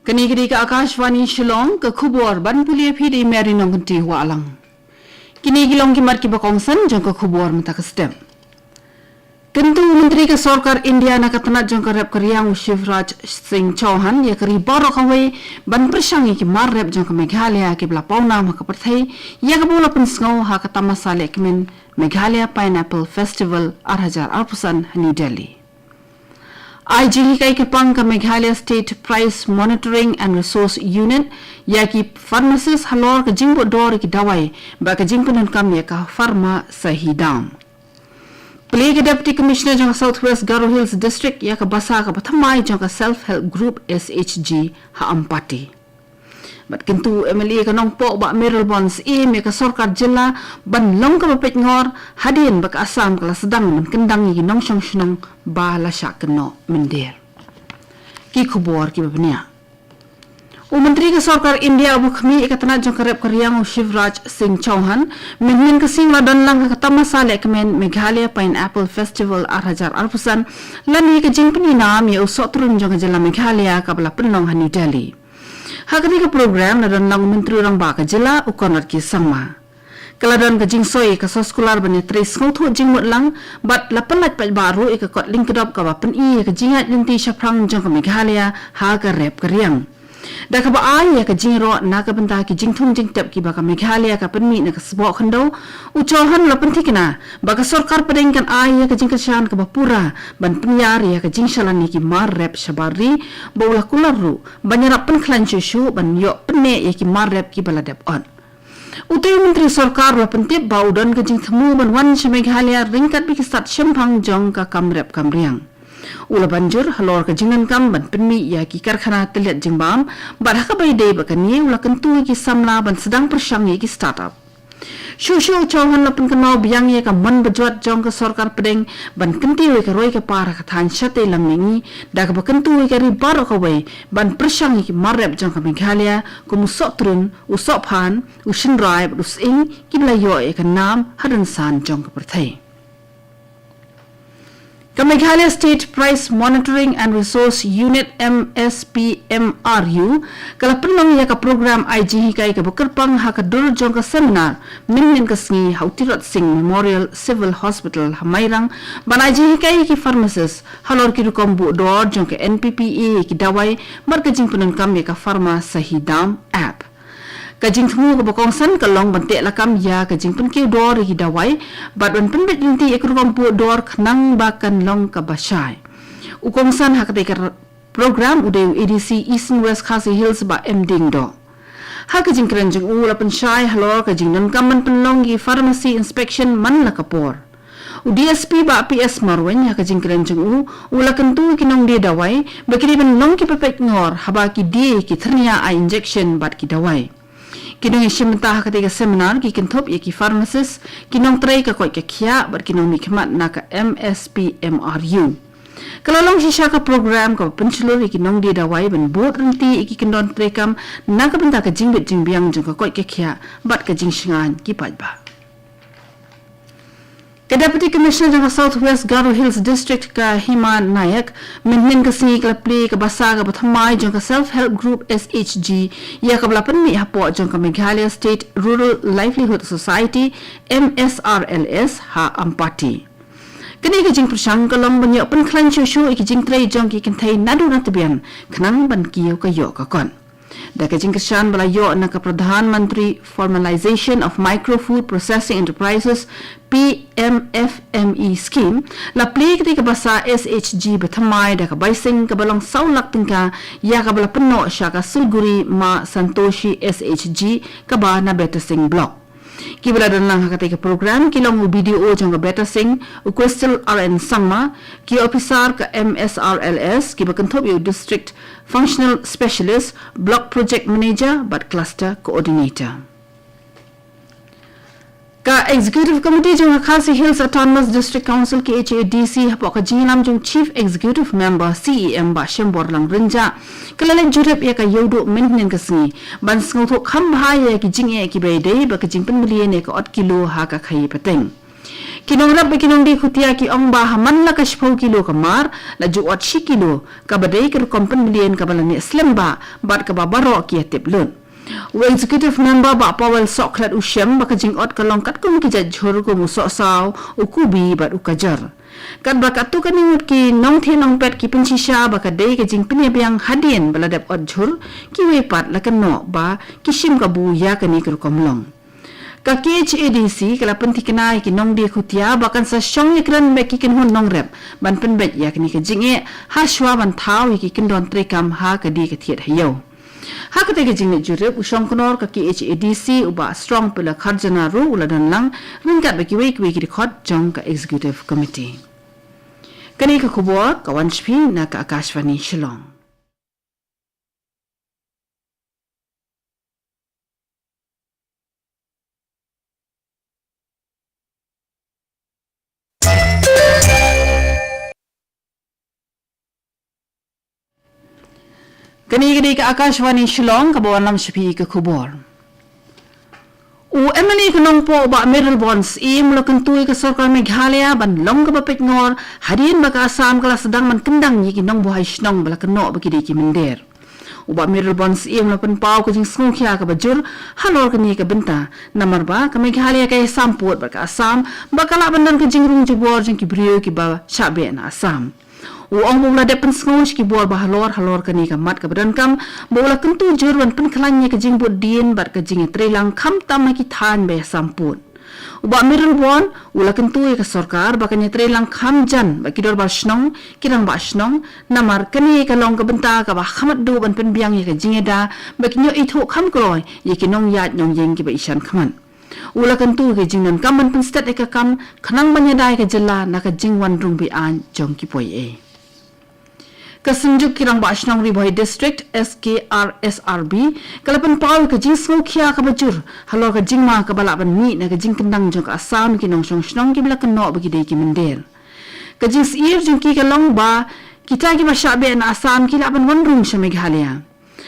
Kini ke AKASHVANI SHILLONG ke khubor ban pulia phidi meri nongti walang. Kini gilong kimat ki bakongsan jong ke khubor mata ke step. Tentu Menteri ke Sarkar India nak tanat jong ke rep Kriang Shivraj Singh Chauhan ya keri baro kawai ban persangi ki mar rep jong ke Meghalaya ki bla pauna ma ke perthai ya ke bola pensngau ha ke tamasale kemen Meghalaya Pineapple Festival 2000 New Delhi. IGH kai ke pang ke Meghalaya State Price Monitoring and Resource Unit ya ki pharmacist halor ke jingbo dor ki dawai ba ke jingpenan kam ya ka pharma sahidam. Pelai ke Deputy Commissioner jang Southwest Garo Hills District ya ke basa ke pathamai jang ke self-help group SHG ha ampati. Bat kintu MLA ke nongpok ba Meril Bonds me ke Sarkar Jilla ban long ke bapet ngor hadin ba ke Assam ke sedang menkendang yi nong syong syong ba la syak keno mendir. Ki khubor ki babnia. Menteri ke Sarkar India Abu Khami ikatana jong kerep Kriang Shivraj Singh Chauhan min ke sing ladan lang ke tamasale kemen Meghalaya Pineapple Festival 2000 lani ke jingpeni nam ya usok turun jong ke jela Meghalaya ka bala penong New Delhi. Hakani ke program ladan lang menteri orang ba ke jela ukonat ki sangma. Keladan ke jingsoi ke sekolah bani tres ngau jingmut lang bat lapan lat pat baru ke kot lingkedop ka ba pen ke jingat linti syaprang jong ke Meghalaya ha ke rep Kriang. Dah ke baai ya ke jingro na ke bentah ki jingthung jingtep ki baka Meghalaya ka penmi na ke sebok khendo ucohan la pentikna baka Sarkar pedengkan ai ya ke jingkashan ke bapura ban penyar ya ke jingsalan ni ki mar rep syabari baulah kularu banyarap pen klanchushu ban yo penne ya ki mar rep ki baladep on. Utai Menteri Sarkar la pentip bau dan ke jingthemu ban wan Meghalaya ringkat bi ke stat syempang jong ka kamrep kamriang. Ula banjur halor ke jingan kam ban penmi ya ki karkhana teliat jingbam bat haka bai dei bakani ula kentu ki samla ban sedang persang ki startup. Shushu Chauhan la pen kenau biang ya ka man bejot jong ke Sarkar pedeng ban kenti we ke roi ke para ka than syate lam ningi da ka kentu ke ri baro ka wei ban persang ki marep jong ke Meghalaya ku musok turun usok phan ushin rai using ki blayo e ka nam hadan san jong ke perthai. Ke Meghalaya State Price Monitoring and Resource Unit MSPMRU kala penong ya ka program IGH kai ke bekerpang ha ka dur jong ka seminar min ke sngi Hautirot Singh Memorial Civil Hospital Hamairang ban IGH kai ki pharmacist halor ki rukom bu dor jong ke NPPA ki dawai mar ke jing penon kam ya ka pharma sahidam app. Kajing temu ke bokongsan ke long bantek lakam ya kajing pen ke dor hi dawai bat ban pen bet linti ekor kampu dor kenang bakan long ke basai. Ukongsan hak ke program udah EDC East and West Khasi Hills ba MDing do. Hak kajing keranjung ula pensyai halor kajing non kaman penlong ki pharmacy inspection man la kapor. DSP ba PS Marwen ya kajing keranjung ula kentu kinong dia dawai bakini penlong ki pepek ngor haba ki dia ki ternia a injection bat ki dawai. Kinong isyamtah ketika seminar ki kentop ya ki pharmacist kinong try ka koi ke khia bar kinong mikmat na ka MSPMRU. Kalau long sisa ka program ka pencelur kinong dia dawai ban bot renti ki kendon try kam na ka benta ka jingbit jingbiang jong ka koi ke khia bat ka jingsingan ki pajba. Ke Deputy Commissioner jang Southwest Garo Hills District ka Hima Nayak min ke sini ke play ke basa ke pathamai jang ka self-help group SHG ya ka belapan mi hapo jang ka Meghalaya State Rural Livelihood Society MSRLS ha ampati. Kini ke jing persang kalong banyak pen klan shushu ki jing tray jang ki kentai nadu na tebian kenang ban kiyo ka yo ka kon. Da ke jing kesan balayo na ka Pradhan Mantri Formalization of Micro Food Processing Enterprises PMFME scheme la play ketika basa SHG bethamai da ka baising ka balong saulak tingka ya ka bala penno sya ka sulguri ma Santoshi SHG ka ba na Beta Singh block. Kibala dan lang ketika program kilong video jang ka Beta Singh Crystal RN Sangma ki officer ka MSRLS ki bakentop yu district functional specialist block project manager but cluster coordinator. Ka Executive Committee jong Khasi Hills Autonomous District Council ke HADC hapok ka jinam jong Chief Executive Member CEM ba Shembor lang renja kalalang jurep ya ka yodo maintenance ka sngi ban sngoto kham bahaya ki jing e ki bede ba ka jing pen million e ka 8 kilo ha ka khai pateng. Kinong rap kinong di khutia ki ong ba haman la ka 10 kilo kamar la juat 10 kilo ka badai ka kompen million ka balani slemba bat ka babaro ki atip lun. Executive member ba Powell Soklat Usyam ba ka jingot ka longkat kum ki jajhur ko musok saw ukubi bat ukajar. Kat bakatu kan ingut ki nong the nong pet ki pensisha ba ka dei ka jing penyabiang hadien baladap odjhur ki wepat la kan no ba kishim ka bu ya ka ni ka komlong. Ka KHADC kala penti kenai ki nong dia khutia bakan sa syong ikran me ki kin hun nong rep ban pen bet ya kini ka jinge ha shwa ban thau ki kin don trekam ha ka di ka thiet hayo ha ka te ka jinge jurep usong konor ka KHADC uba strong pela kharjana ru uladan lang ringkat be ki we ki khot jong ka executive committee kani ka khubor ka wanshpi na ka Akashvani Shillong. Kani ka Akashvani Shillong ka bawan nam shpi ka khubor. MLA kanong po ba middle bonds mula kentui ka sarkar Meghalaya ban long ka bapit ngor hadin baka asam kala sedang man kendang yi kinong buhay shnong bala keno baki di ki mender. Uba middle bonds mula penpau ka jing sngukya ka bajur halor kani ka benta namar ba ka Meghalaya ka samput baka asam bakala bandan ka jing rung jubor jing ki brio ki ba shabe na asam. Uang mula depan sengoj ki buat bahalor halor kani ka mat ka badan kam mula kentu jurwan penkelanya ka jing buat dien bat ka jing trelang kam tam ki than be sampun. Uba middle bon ula kentu ka sarkar bakanya trelang kam jan baki dor ba shnong kirang ba shnong namar kani ka long ka benta ka ba khamat do ban pen biang ka jing da baki nyo itho kam kloi ye ki nong yat nyong yeng ki ba ishan khaman. Ula kentu ka jing nan kam ban pen stat ka kam khanang banyadai ka jella na ka jing wan rung bi an jong ki poi e. Kasunjuk kirang Bashnong Riboy District SKRSRB kalapan paul ka jing sngukya ka bajur halor ka jing ma ka balaban mi na ka jing kendang jong ka asam ki nong shnong ki bila keno bagi dei ki mender ka jing siir jong ki ka long ba kita ki masyabe na asam ki laban wanrung sa Meghalaya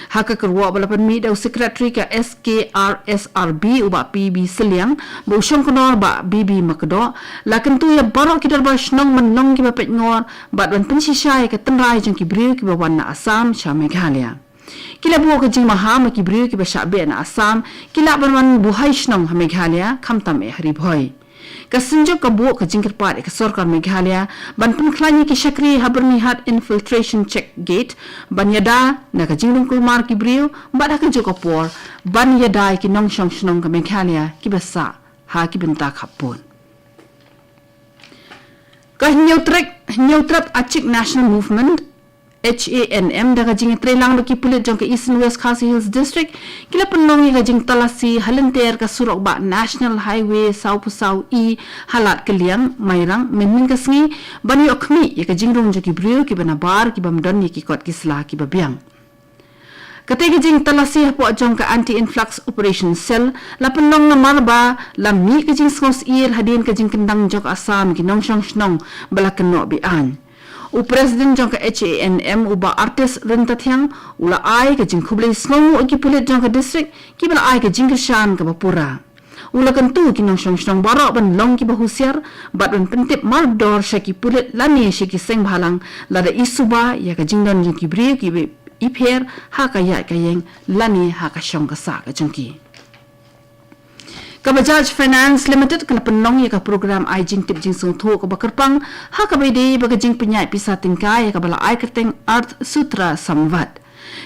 haka kerwa balapan mi daw secretary ka SKRSRB uba PB Siliang ba usyong konor ba BB Makdo lakan tu ya barok ki darbar shnong manong ki bapet ngor bat wan pensishay ka tenrai jong ki briu ki bawan na asam sa Meghalaya kila buo ka jing maham ki briu ki ba shabe na asam kila ban wan buhay shnong ha Meghalaya kamtam e haribhoy kasunjuk ka buo ka jing kerpat ka sarkar Meghalaya ban penklanyi ki shakri haberni hat infiltration check gate ban yada na ka jing lungkul mar ki briu bat ka jok por ban yada ki nong shong shnong ka Meghalaya ki basa ha ki benta khapun ka neutrap achik national movement HANM daga jing trelang baki pulit jong ka East and West Khasi Hills District kila penong ka jing talasi halenter ka surok ba National Highway Sau Pusau E halat kaliang mairang menmin ka sngi bani okmi ka jing rong ki brio ki banabar ki bamdon ki kot ki sla ki babiang kategi jing talasi hapo jong ka anti-influx operation cell la penong na marba lami ka jing skos ir hadin ka jing kendang jok asam ki nong shong shnong bala keno bi an President jong ka HANM uba artist rentatyang ula ai ka jing khublei snong ki pulit jong ka district ki bala ai ka jing shan ka bapura ula kan tu ki nong shong shong baro ban long ki bahusiar bat ban pentip mar dor shaki pulit lani shaki seng bhalang lada isuba ya ka jing don ki bri ki ipher ha ka ya ka yeng lani ha ka shong ka sa ka jongki Bajaj Finance Limited kala penong ya ka program ai jing tip jing sung tho ka bakarpang ha ka bede baga jing penyai pisa tingkai ya ka bala ai kerteng Earth Sutra Samvat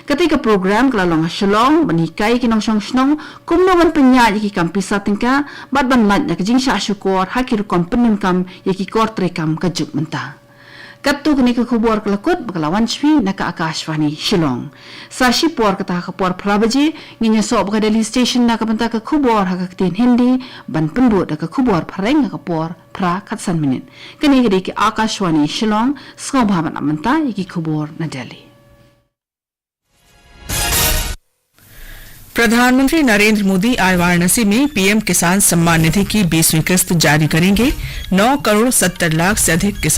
ketika program kala long Shillong banikai ki nong shong shnong kumno ban penyai ki kam pisa tingka bat ban lat ya ka jing sha syukur ha ki kom penim kam ya ki kor trekam ka juk menta Katu kini ke khubor kelakut bakalawan shwi na ka Akashvani Shillong. Sa shipor kata ka por prabaji nginya so baka Daily Station na ka banta ka khubor ha ka tin Hindi ban pendu da ka khubor phareng ka por pra katsan minute. Kini ke Akashvani Shillong sko bhavan amanta iki khubor na Delhi. प्रधानमंत्री नरेंद्र मोदी आज वाराणसी में पीएम किसान सम्मान निधि की 20वीं किस्त जारी करेंगे। 9 करोड़ 70 लाख से अधिक किसान